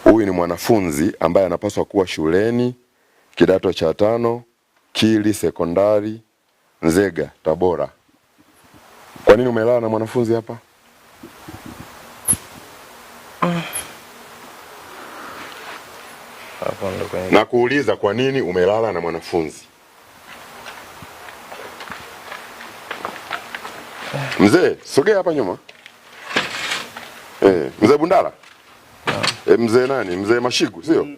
Huyu ni mwanafunzi ambaye anapaswa kuwa shuleni kidato cha 5 Kili Sekondari Nzega Tabora. Kwa nini umelala na mwanafunzi hapa? Na kuuliza kwa nini umelala na mwanafunzi? Mzee, sogea hapa nyuma. Mzee Bundala? Mzee nani? Mzee Mashigu, sio?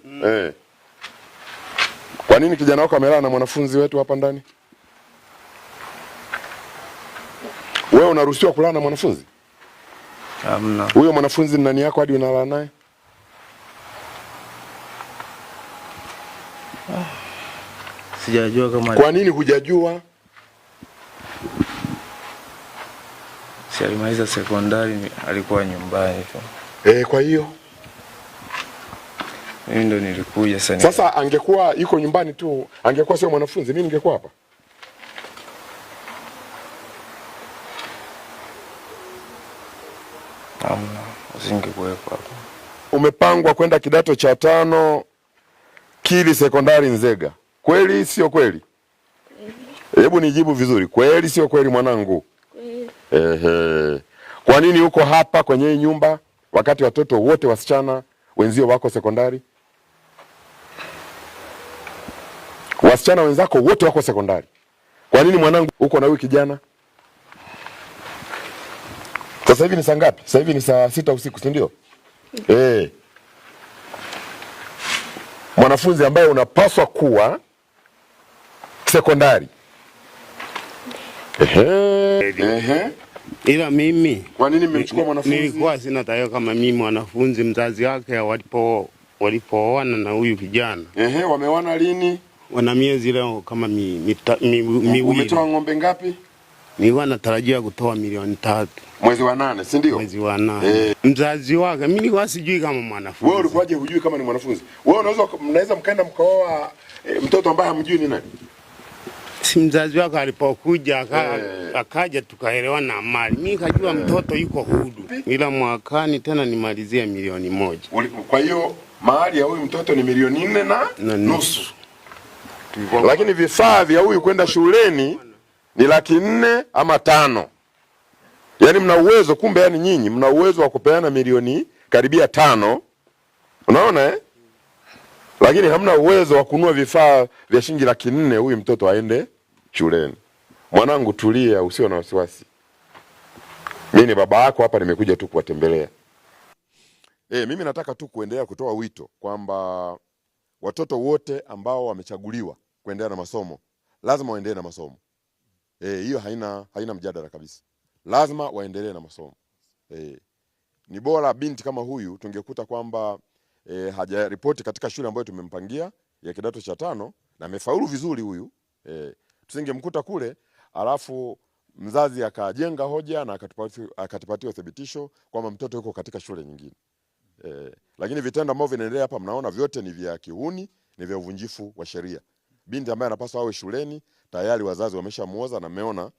Kwa nini kijana wako amelala na mwanafunzi wetu hapa ndani? Wewe unaruhusiwa kulala na mwanafunzi? Hamna. Huyo mwanafunzi ni nani yako hadi unalala naye? Sijajua kama. Kwa nini hujajua? Si alimaliza sekondari alikuwa nyumbani tu. Kwa hiyo mimi ndo nilikuja sana. Sasa angekuwa yuko nyumbani tu, angekuwa sio mwanafunzi, mimi ningekuwa hapa. Usingekuwepo hapa. Umepangwa kwenda kidato cha 5 Kili Sekondari Nzega. Kweli sio kweli? Hebu nijibu vizuri. Kweli sio kweli mwanangu? Kweli. Kwa nini uko hapa kwenye hii nyumba wakati watoto wote wasichana wenzio wako sekondari? Wasichana wenzako wote wako sekondari. Kwa nini mwanangu uko na huyu kijana? Sasa hivi ni saa ngapi? Sasa hivi ni saa 6 usiku, si ndio? Mwanafunzi ambaye unapaswa kuwa sekondari. Ila mimi kwa nini mmemchukua mwanafunzi? Nilikuwa sina tayo kama mimi mwanafunzi, mzazi wake walipooana na huyu kijana. Wameoana lini? Wana miezi leo kama miwili. Umetoa ng'ombe ngapi? Nilikuwa natarajia kutoa 3 mwezi wa 8, si ndio? Mwezi wa 8. Mzazi wake mimi nilikuwa sijui kama mwanafunzi. Wewe ulikuwaje hujui kama ni mwanafunzi? Wewe mnaweza mkaenda mkaoa mtoto ambaye hamjui ni nani? Si mzazi wake alipokuja akaja tukaelewana mali. Mimi kajua mtoto yuko hudu. Ila mwakani tena nimalizia 1,000,000. Kwa hiyo mahali ya huyu mtoto ni 4,400,000. Lakini vifaa vya huyu kwenda shuleni ni 400,000 ama 5. Yaani mna uwezo, kumbe yani nyinyi mna uwezo wa kupeana milioni karibia 5. Unaona Lakini hamna uwezo wa kununua vifaa vya shilingi 400,000 huyu mtoto aende shuleni. Mwanangu tulia, usio na wasiwasi. Mimi ni baba yako hapa, nimekuja tu kuwatembelea. Mimi nataka tu kuendelea kutoa wito kwamba watoto wote ambao wamechaguliwa kuendelea na masomo lazima waendelee na masomo. Hiyo haina mjadala kabisa. Lazima waendelee na masomo. Ni bora binti kama huyu tungekuta kwamba hajaripoti katika shule ambayo tumempangia ya kidato cha 5 na amefaulu vizuri huyu. Tusingemkuta kule alafu mzazi akajenga hoja na akatupatia uthibitisho kwamba mtoto yuko katika shule nyingine. Lakini vitendo ambavyo vinaendelea hapa mnaona vyote ni vya kihuni, ni vya uvunjifu wa sheria. Binti ambaye anapaswa awe shuleni tayari wazazi wameshamuoza na mmeona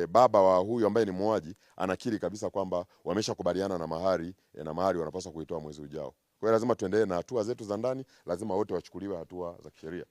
baba wa huyu ambaye ni muoaji anakiri kabisa kwamba wameshakubaliana na mahari wanapaswa kuitoa mwezi ujao. Kwa hiyo lazima tuendelee na hatua zetu za ndani, lazima wote wachukuliwe hatua za kisheria.